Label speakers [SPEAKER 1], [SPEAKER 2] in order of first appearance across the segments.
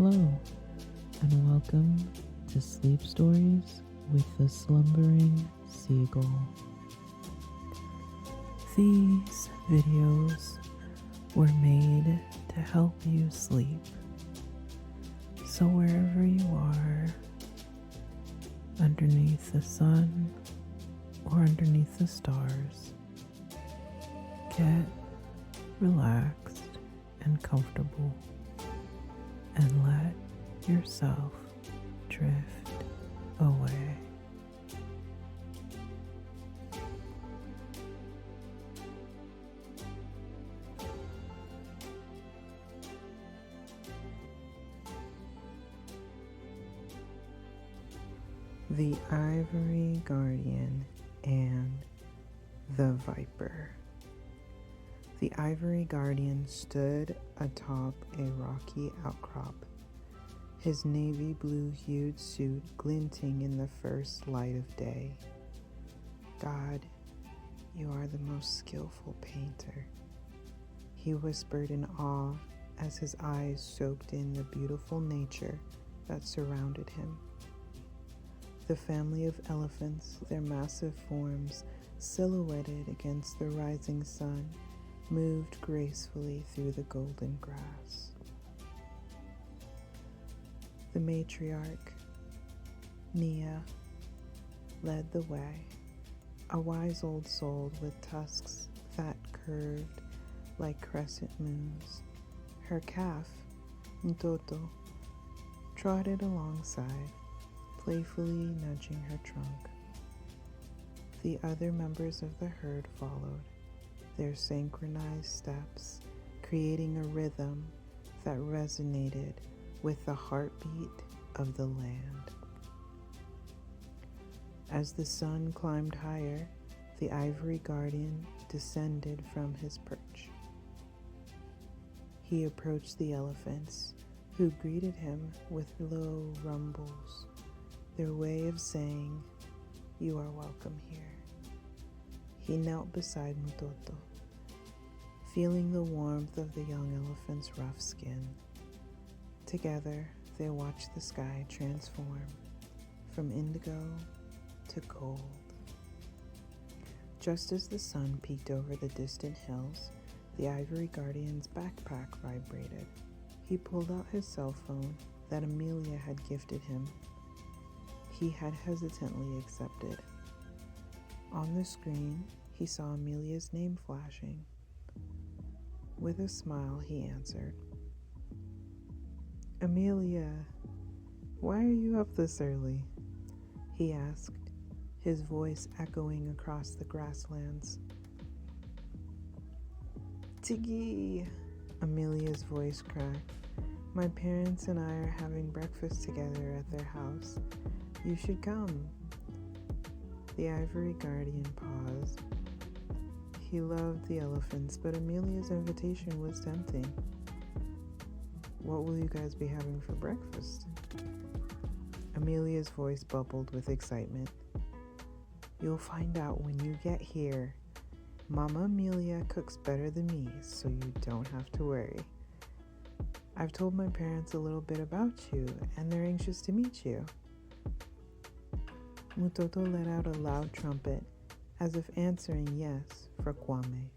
[SPEAKER 1] Hello, and welcome to Sleep Stories with the Slumbering Seagull. These videos were made to help you sleep. So wherever you are, underneath the sun or underneath the stars, get relaxed and comfortable and let yourself drift away. The Ivory Guardian and the Viper. The Ivory Guardian stood atop a rocky outcrop, his navy blue-hued suit glinting in the first light of day. God, you are the most skillful painter, he whispered in awe as his eyes soaked in the beautiful nature that surrounded him. The family of elephants, their massive forms silhouetted against the rising sun, moved gracefully through the golden grass. The matriarch, Nia, led the way, a wise old soul with tusks that curved like crescent moons. Her calf, Mtoto, trotted alongside, playfully nudging her trunk. The other members of the herd followed, their synchronized steps creating a rhythm that resonated with the heartbeat of the land. As the sun climbed higher, the Ivory Guardian descended from his perch. He approached the elephants, who greeted him with low rumbles, their way of saying, "You are welcome here." He knelt beside Mtoto, feeling the warmth of the young elephant's rough skin. Together, they watched the sky transform from indigo to gold. Just as the sun peeked over the distant hills, the Ivory Guardian's backpack vibrated. He pulled out his cell phone that Amelia had gifted him. He had hesitantly accepted. On the screen, he saw Amelia's name flashing. With a smile, he answered. "Amelia, why are you up this early?" he asked, his voice echoing across the grasslands. "Tiggy," Amelia's voice cracked. "My parents and I are having breakfast together at their house. You should come." The Ivory Guardian paused. He loved the elephants, but Amelia's invitation was tempting. "What will you guys be having for breakfast?" Amelia's voice bubbled with excitement. "You'll find out when you get here. Mama Amelia cooks better than me, so you don't have to worry. I've told my parents a little bit about you, and they're anxious to meet you." Mtoto let out a loud trumpet, as if answering yes for Kwame.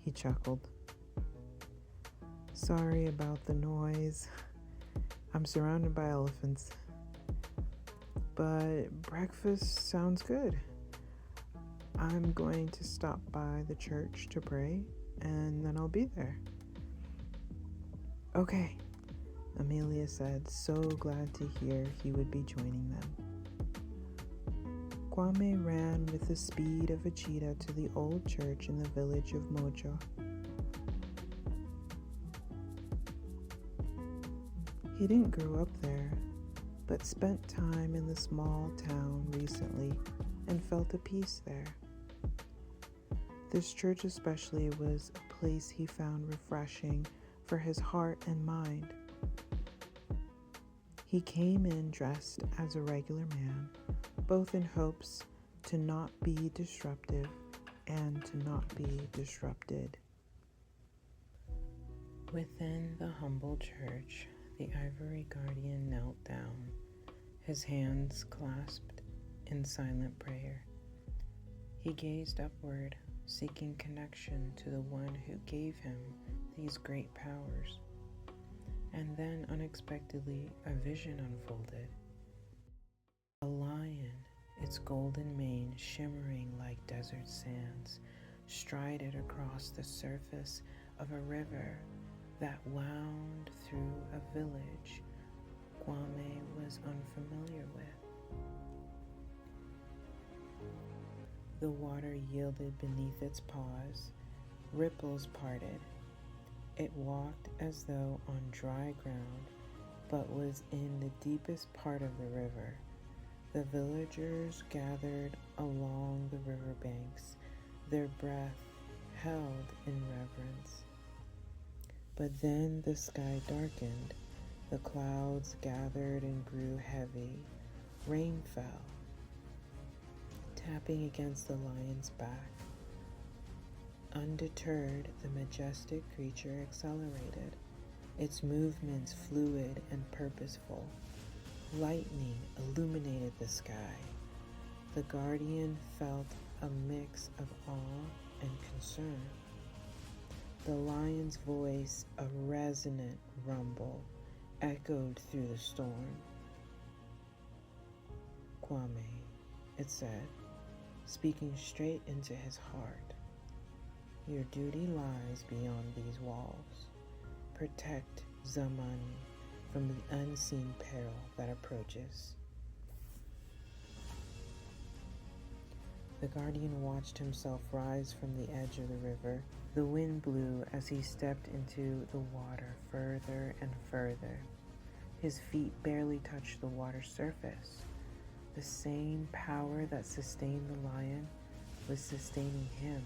[SPEAKER 1] He chuckled. "Sorry about the noise. I'm surrounded by elephants. But breakfast sounds good. I'm going to stop by the church to pray, and then I'll be there." "Okay," Amelia said, so glad to hear he would be joining them. Kwame ran with the speed of a cheetah to the old church in the village of Mojo. He didn't grow up there, but spent time in the small town recently and felt a peace there. This church especially was a place he found refreshing for his heart and mind. He came in dressed as a regular man, both in hopes to not be disruptive and to not be disrupted. Within the humble church, the Ivory Guardian knelt down, his hands clasped in silent prayer. He gazed upward, seeking connection to the one who gave him these great powers. And then, unexpectedly, a vision unfolded. A lion, its golden mane shimmering like desert sands, strided across the surface of a river that wound through a village Kwame was unfamiliar with. The water yielded beneath its paws, ripples parted. It walked as though on dry ground, but was in the deepest part of the river. The villagers gathered along the riverbanks, their breath held in reverence. But then the sky darkened, the clouds gathered and grew heavy, rain fell, tapping against the lion's back. Undeterred, the majestic creature accelerated, its movements fluid and purposeful. Lightning illuminated the sky. The guardian felt a mix of awe and concern. The lion's voice, a resonant rumble, echoed through the storm. Kwame, it said, speaking straight into his heart. Your duty lies beyond these walls. Protect Zamani from the unseen peril that approaches. The guardian watched himself rise from the edge of the river. The wind blew as he stepped into the water further and further. His feet barely touched the water's surface. The same power that sustained the lion was sustaining him.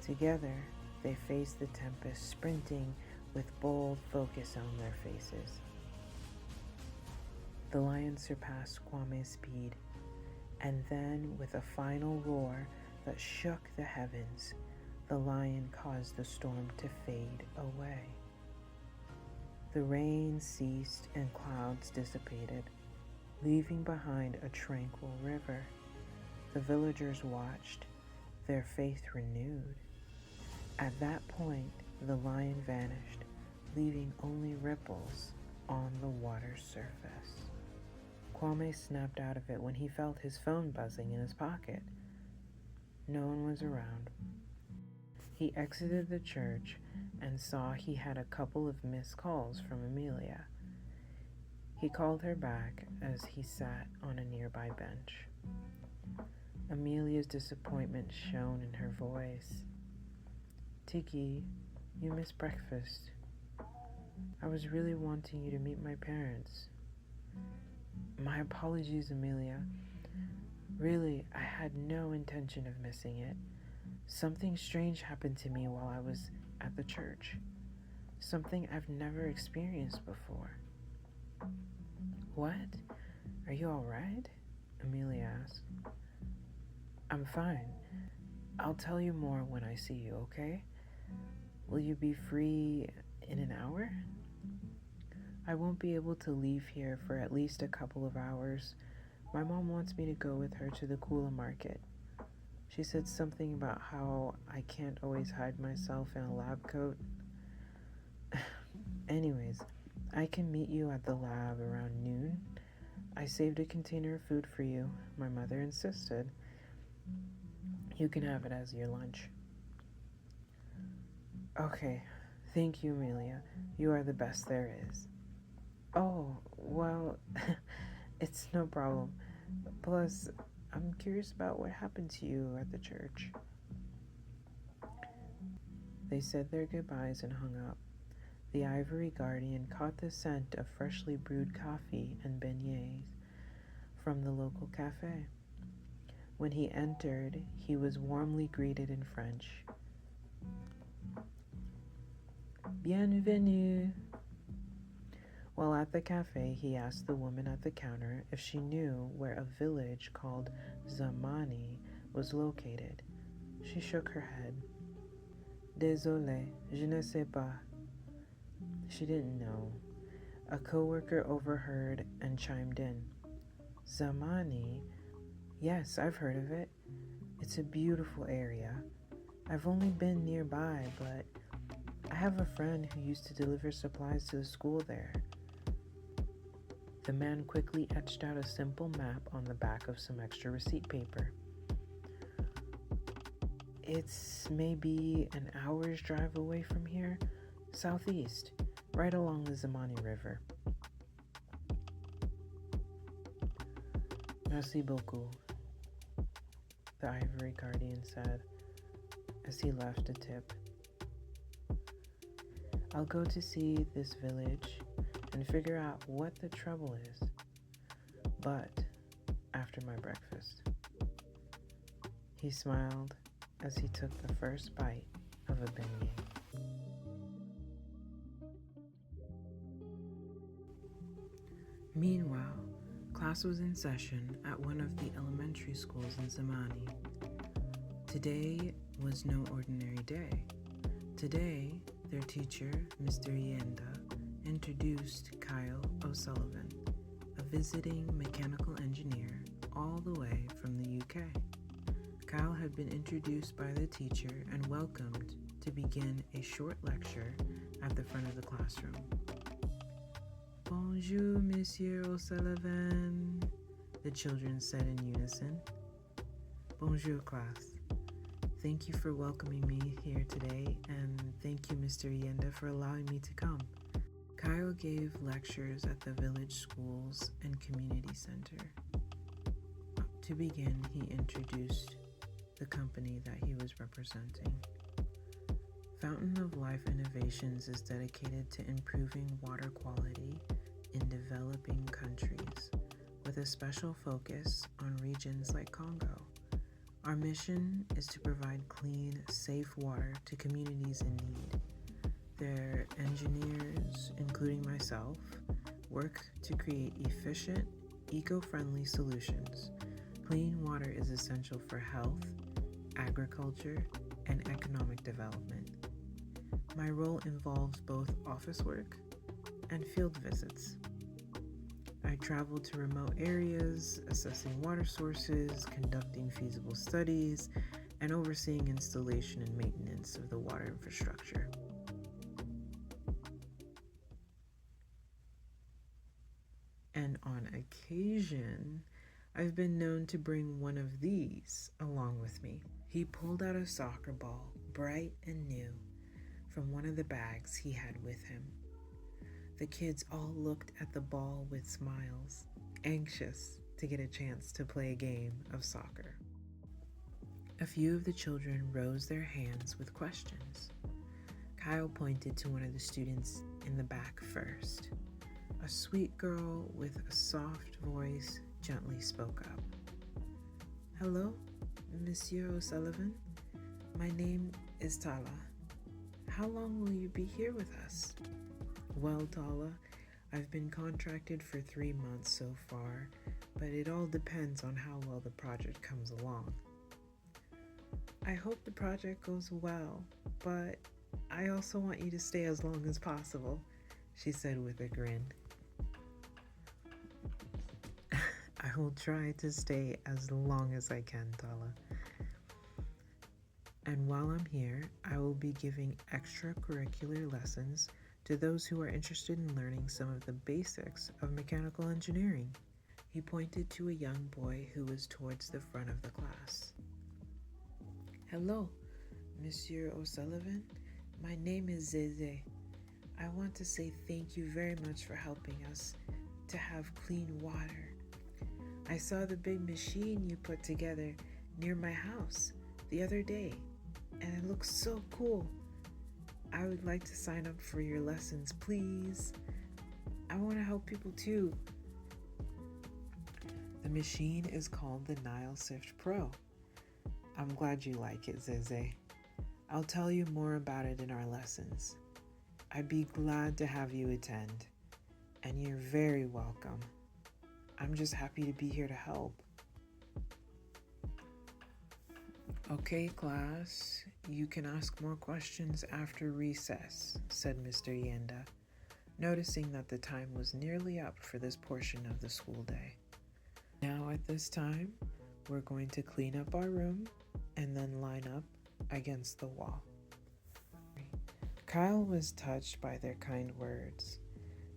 [SPEAKER 1] Together, they faced the tempest, sprinting with bold focus on their faces. The lion surpassed Kwame's speed, and then, with a final roar that shook the heavens, the lion caused the storm to fade away. The rain ceased and clouds dissipated, leaving behind a tranquil river. The villagers watched, their faith renewed. At that point, the lion vanished, leaving only ripples on the water's surface. Kwame snapped out of it when he felt his phone buzzing in his pocket. No one was around. He exited the church and saw he had a couple of missed calls from Amelia. He called her back as he sat on a nearby bench. Amelia's disappointment shone in her voice. Tiki, you missed breakfast. I was really wanting you to meet my parents. My apologies, Amelia. Really, I had no intention of missing it. Something strange happened to me while I was at the church. Something I've never experienced before. What? Are you all right? Amelia asked. I'm fine. I'll tell you more when I see you, okay? Will you be free in an hour? I won't be able to leave here for at least a couple of hours. My mom wants me to go with her to the Kula market. She said something about how I can't always hide myself in a lab coat. Anyways, I can meet you at the lab around noon. I saved a container of food for you. My mother insisted. You can have it as your lunch. Okay, thank you, Amelia. You are the best there is. Oh, well, it's no problem. Plus, I'm curious about what happened to you at the church. They said their goodbyes and hung up. The Ivory Guardian caught the scent of freshly brewed coffee and beignets from the local cafe. When he entered, he was warmly greeted in French. Bienvenue. While at the cafe, he asked the woman at the counter if she knew where a village called Zamani was located. She shook her head. Désolé, je ne sais pas. She didn't know. A coworker overheard and chimed in. Zamani? Yes, I've heard of it. It's a beautiful area. I've only been nearby, but I have a friend who used to deliver supplies to the school there. The man quickly etched out a simple map on the back of some extra receipt paper. It's maybe an hour's drive away from here, southeast, right along the Zamani River. Merci beaucoup, the Ivory Guardian said as he left a tip. I'll go to see this village and figure out what the trouble is, but after my breakfast. He smiled as he took the first bite of a beignet. Meanwhile, class was in session at one of the elementary schools in Zamani. Today was no ordinary day. Today, their teacher, Mr. Yenda, introduced Kyle O'Sullivan, a visiting mechanical engineer all the way from the UK. Kyle had been introduced by the teacher and welcomed to begin a short lecture at the front of the classroom. Bonjour, Monsieur O'Sullivan, the children said in unison. Bonjour, class. Thank you for welcoming me here today, and thank you, Mr. Yenda, for allowing me to come. Kyle gave lectures at the village schools and community center. To begin, he introduced the company that he was representing. Fountain of Life Innovations is dedicated to improving water quality in developing countries, with a special focus on regions like Congo. Our mission is to provide clean, safe water to communities in need. Their engineers, including myself, work to create efficient, eco-friendly solutions. Clean water is essential for health, agriculture, and economic development. My role involves both office work and field visits. I travel to remote areas, assessing water sources, conducting feasible studies, and overseeing installation and maintenance of the water infrastructure. And on occasion, I've been known to bring one of these along with me. He pulled out a soccer ball, bright and new, from one of the bags he had with him. The kids all looked at the ball with smiles, anxious to get a chance to play a game of soccer. A few of the children rose their hands with questions. Kyle pointed to one of the students in the back first. A sweet girl with a soft voice gently spoke up. Hello, Monsieur O'Sullivan. My name is Tala. How long will you be here with us? Well, Tala, I've been contracted for 3 months so far, but it all depends on how well the project comes along. I hope the project goes well, but I also want you to stay as long as possible, she said with a grin. I will try to stay as long as I can, Tala. And while I'm here, I will be giving extracurricular lessons to those who are interested in learning some of the basics of mechanical engineering. He pointed to a young boy who was towards the front of the class. Hello, Monsieur O'Sullivan. My name is Zeze. I want to say thank you very much for helping us to have clean water. I saw the big machine you put together near my house the other day, and it looks so cool. I would like to sign up for your lessons, please. I want to help people too. The machine is called the Nile Sift Pro. I'm glad you like it, Zeze. I'll tell you more about it in our lessons. I'd be glad to have you attend, and you're very welcome. I'm just happy to be here to help. Okay, class, you can ask more questions after recess, said Mr. Yenda, noticing that the time was nearly up for this portion of the school day. Now at this time, we're going to clean up our room and then line up against the wall. Kyle was touched by their kind words.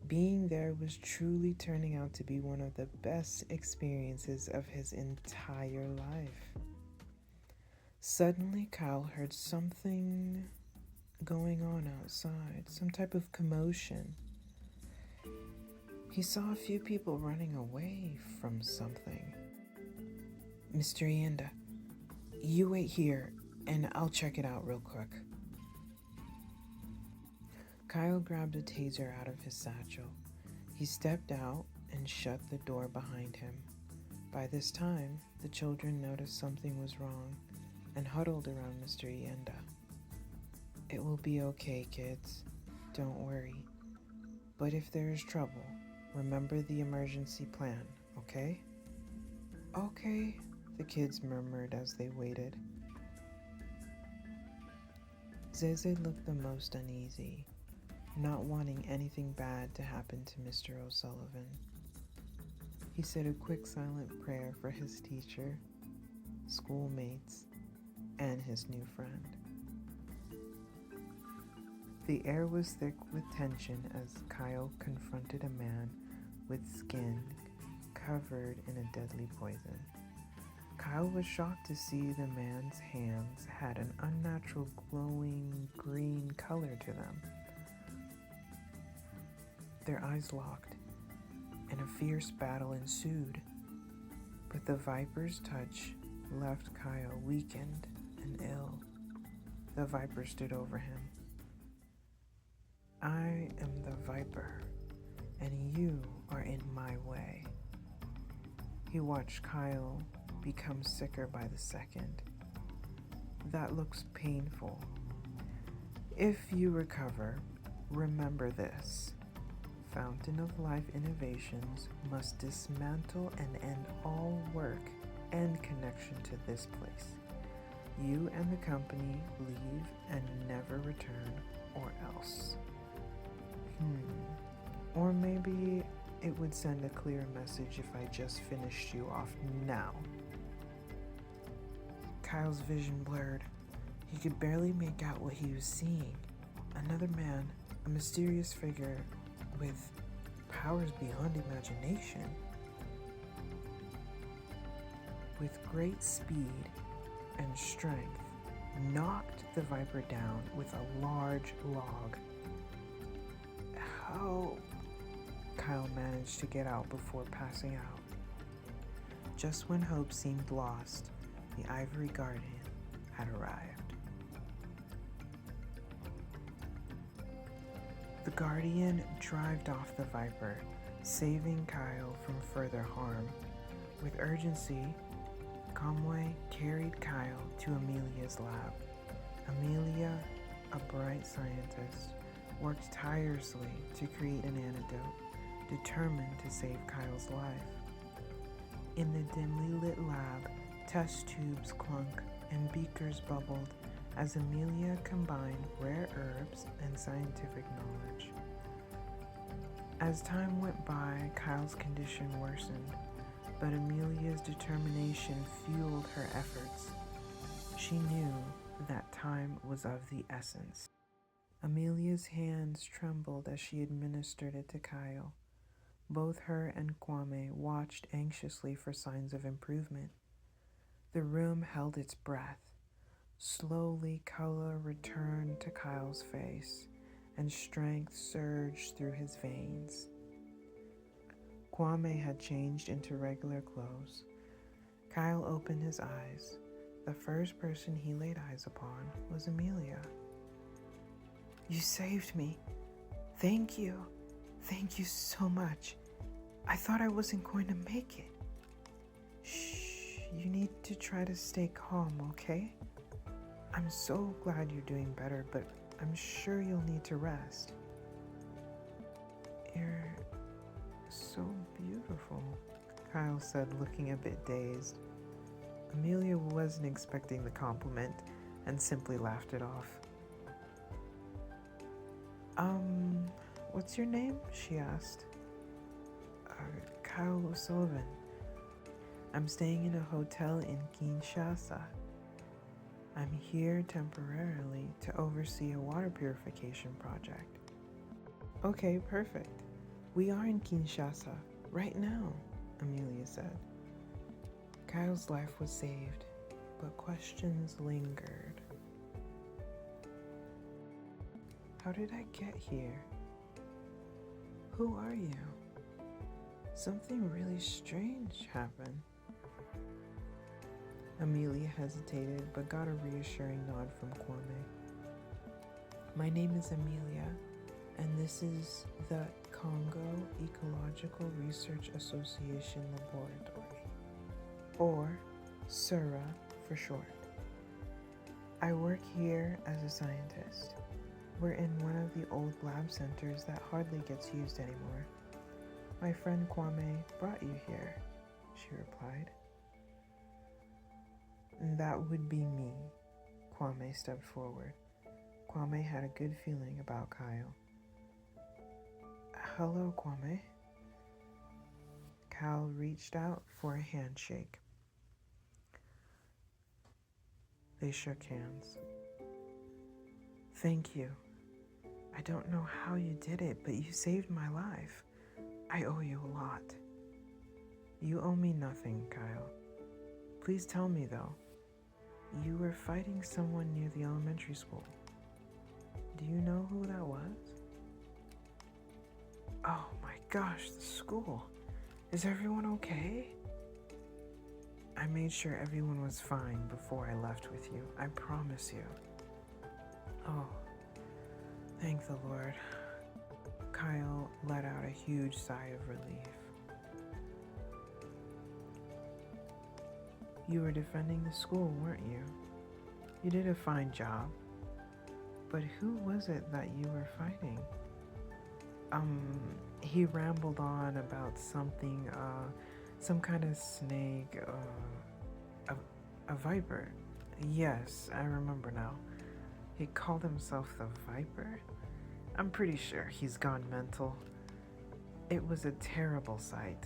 [SPEAKER 1] Being there was truly turning out to be one of the best experiences of his entire life. Suddenly, Kyle heard something going on outside, some type of commotion. He saw a few people running away from something. Mr. Yenda, you wait here and I'll check it out real quick. Kyle grabbed a taser out of his satchel. He stepped out and shut the door behind him. By this time, the children noticed something was wrong and huddled around Mr. Yenda. It will be okay, kids. Don't worry. But if there is trouble, remember the emergency plan, okay? Okay, the kids murmured as they waited. Zeze looked the most uneasy, not wanting anything bad to happen to Mr. O'Sullivan. He said a quick silent prayer for his teacher, schoolmates, and his new friend. The air was thick with tension as Kyle confronted a man with skin covered in a deadly poison. Kyle was shocked to see the man's hands had an unnatural glowing green color to them. Their eyes locked, and a fierce battle ensued. But the Viper's touch left Kyle weakened and ill. The Viper stood over him. I am the Viper, and you are in my way. He watched Kyle become sicker by the second. That looks painful. If you recover, remember this. Fountain of Life Innovations must dismantle and end all work and connection to this place. You and the company leave and never return, or else. Or maybe it would send a clear message if I just finished you off now. Kyle's vision blurred. He could barely make out what he was seeing. Another man, a mysterious figure with powers beyond imagination. With great speed and strength, knocked the Viper down with a large log. Help! Kyle managed to get out before passing out. Just when hope seemed lost, the Ivory Guardian had arrived. The Guardian drove off the Viper, saving Kyle from further harm. With urgency, Conway carried Kyle to Amelia's lab. Amelia, a bright scientist, worked tirelessly to create an antidote, determined to save Kyle's life. In the dimly lit lab, test tubes clunk and beakers bubbled as Amelia combined rare herbs and scientific knowledge. As time went by, Kyle's condition worsened, but Amelia's determination fueled her efforts. She knew that time was of the essence. Amelia's hands trembled as she administered it to Kyle. Both her and Kwame watched anxiously for signs of improvement. The room held its breath. Slowly, color returned to Kyle's face, and strength surged through his veins. Kwame had changed into regular clothes. Kyle opened his eyes. The first person he laid eyes upon was Amelia. You saved me. Thank you. Thank you so much. I thought I wasn't going to make it. Shh, you need to try to stay calm, okay? I'm so glad you're doing better, but I'm sure you'll need to rest. You're so beautiful, Kyle said, looking a bit dazed. Amelia wasn't expecting the compliment, and simply laughed it off. What's your name? She asked. Kyle O'Sullivan. I'm staying in a hotel in Kinshasa. I'm here temporarily to oversee a water purification project. Okay, perfect. We are in Kinshasa right now, Amelia said. Kyle's life was saved, but questions lingered. How did I get here? Who are you? Something really strange happened. Amelia hesitated but got a reassuring nod from Kwame. My name is Amelia, and this is the Congo Ecological Research Association Laboratory, or SURA for short. I work here as a scientist. We're in one of the old lab centers that hardly gets used anymore. My friend Kwame brought you here, she replied. That would be me. Kwame stepped forward. Kwame had a good feeling about Kyle. Hello, Kwame. Kyle reached out for a handshake. They shook hands. Thank you. I don't know how you did it, but you saved my life. I owe you a lot. You owe me nothing, Kyle. Please tell me, though. You were fighting someone near the elementary school. Do you know who that was? Oh my gosh, the school. Is everyone okay? I made sure everyone was fine before I left with you. I promise you. Oh, thank the Lord. Kyle let out a huge sigh of relief. You were defending the school, weren't you? You did a fine job. But who was it that you were fighting? He rambled on about something, some kind of snake, a viper. Yes, I remember now. He called himself the Viper? I'm pretty sure he's gone mental. It was a terrible sight.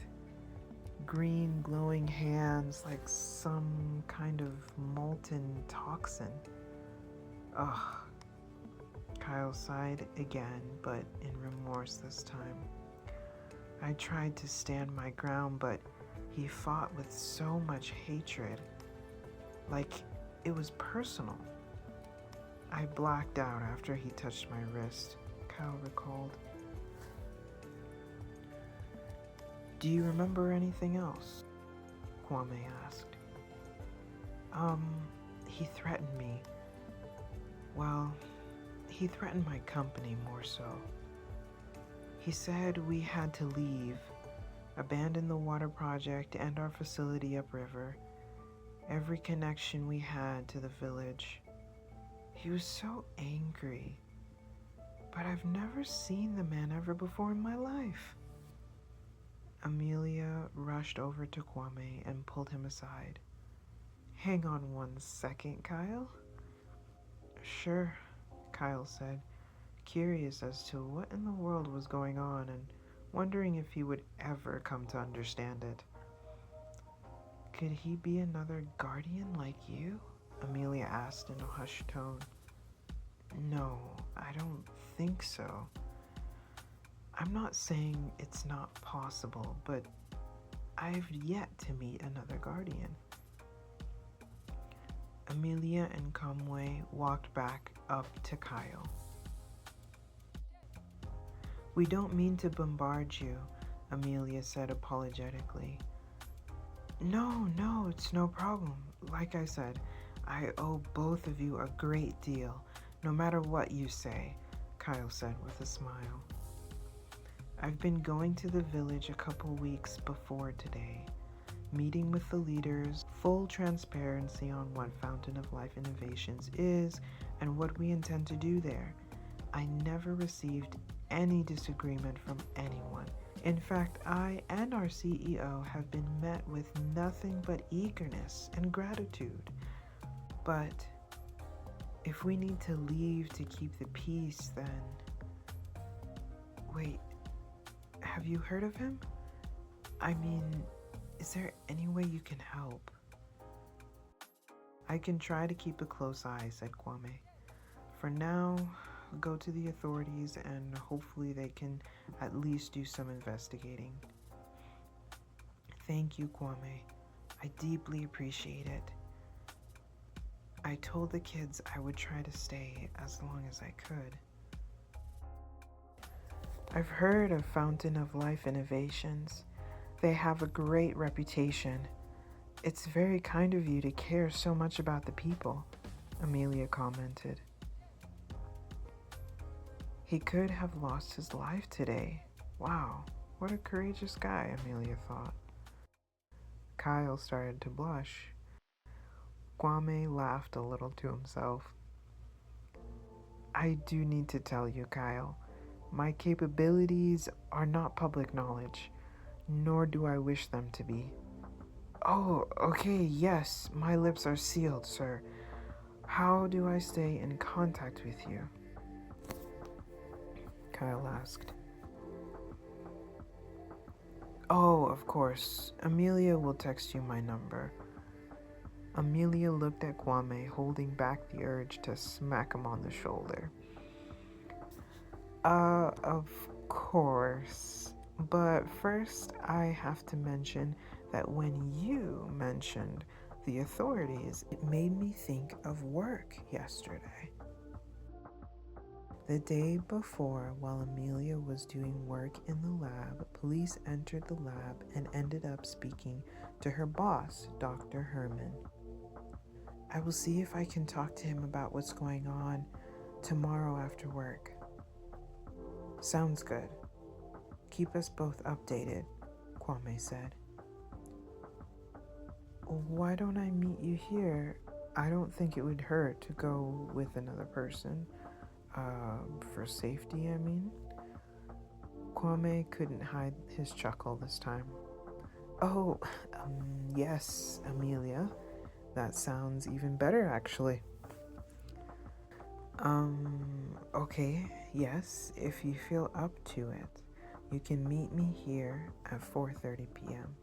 [SPEAKER 1] Green glowing hands like some kind of molten toxin. Ugh. Kyle sighed again, but in remorse this time. I tried to stand my ground, but he fought with so much hatred. Like it was personal. I blacked out after he touched my wrist, Kyle recalled. Do you remember anything else? Kwame asked. He threatened me. Well, he threatened my company more so. He said we had to leave, abandon the water project and our facility upriver, every connection we had to the village. He was so angry, but I've never seen the man ever before in my life. Amelia rushed over to Kwame and pulled him aside. Hang on 1 second, Kyle. Sure, Kyle said, curious as to what in the world was going on and wondering if he would ever come to understand it. Could he be another guardian like you? Amelia asked in a hushed tone. No, I don't think so. I'm not saying it's not possible, but I've yet to meet another guardian. Amelia and Kamwe walked back up to Kyle. We don't mean to bombard you, Amelia said apologetically. No, it's no problem. Like I said, I owe both of you a great deal, no matter what you say, Kyle said with a smile. I've been going to the village a couple weeks before today, meeting with the leaders, full transparency on what Fountain of Life Innovations is and what we intend to do there. I never received any disagreement from anyone. In fact, I and our CEO have been met with nothing but eagerness and gratitude. But If we need to leave to keep the peace, then... Wait, have you heard of him? I mean, is there any way you can help? I can try to keep a close eye, said Kwame. For now, go to the authorities and hopefully they can at least do some investigating. Thank you, Kwame. I deeply appreciate it. I told the kids I would try to stay as long as I could. I've heard of Fountain of Life Innovations. They have a great reputation. It's very kind of you to care so much about the people, Amelia commented. He could have lost his life today. Wow, what a courageous guy, Amelia thought. Kyle started to blush. Kwame laughed a little to himself. I do need to tell you, Kyle, my capabilities are not public knowledge, nor do I wish them to be. Oh, okay, yes, my lips are sealed, sir. How do I stay in contact with you? Kyle asked. Oh, of course. Amelia will text you my number. Amelia looked at Kwame, holding back the urge to smack him on the shoulder. Of course. But first, I have to mention that when you mentioned the authorities, it made me think of work yesterday. The day before, while Amelia was doing work in the lab, police entered the lab and ended up speaking to her boss, Dr. Herman. I will see if I can talk to him about what's going on tomorrow after work. Sounds good. Keep us both updated, Kwame said. Why don't I meet you here? I don't think it would hurt to go with another person. For safety, I mean. Kwame couldn't hide his chuckle this time. Oh, yes, Amelia. That sounds even better, actually. Okay, yes, if you feel up to it, you can meet me here at 4:30 p.m.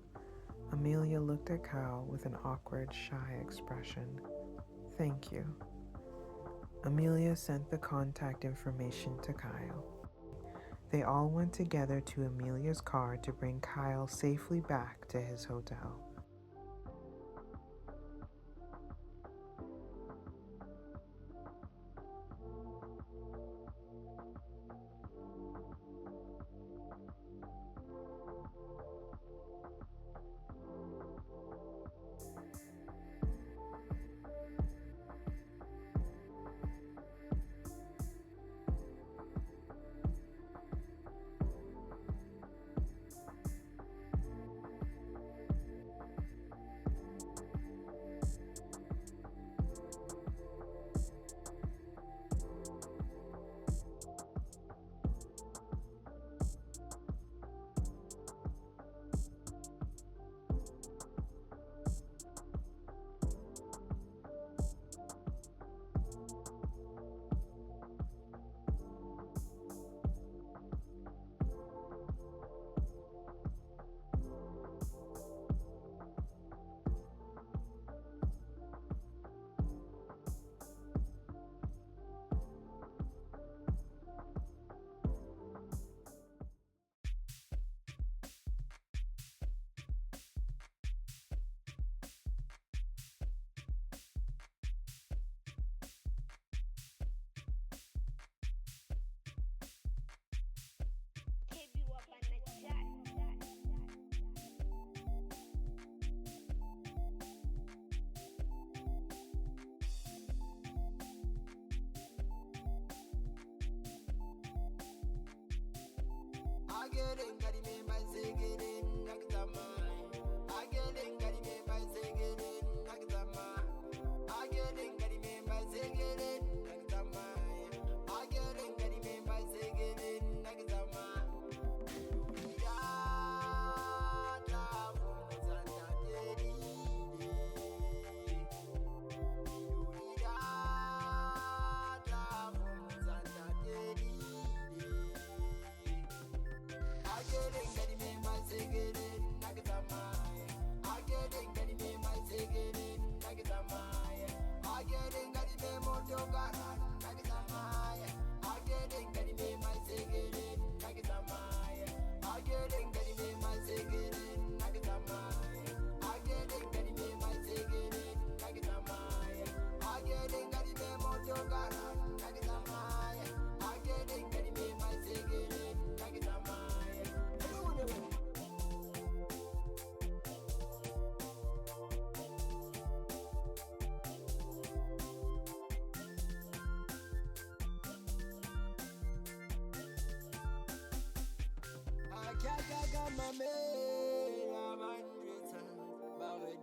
[SPEAKER 1] Amelia looked at Kyle with an awkward, shy expression. Thank you. Amelia sent the contact information to Kyle. They all went together to Amelia's car to bring Kyle safely back to his hotel.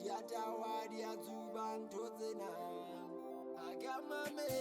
[SPEAKER 2] diatawa diatsuban totsena aga mame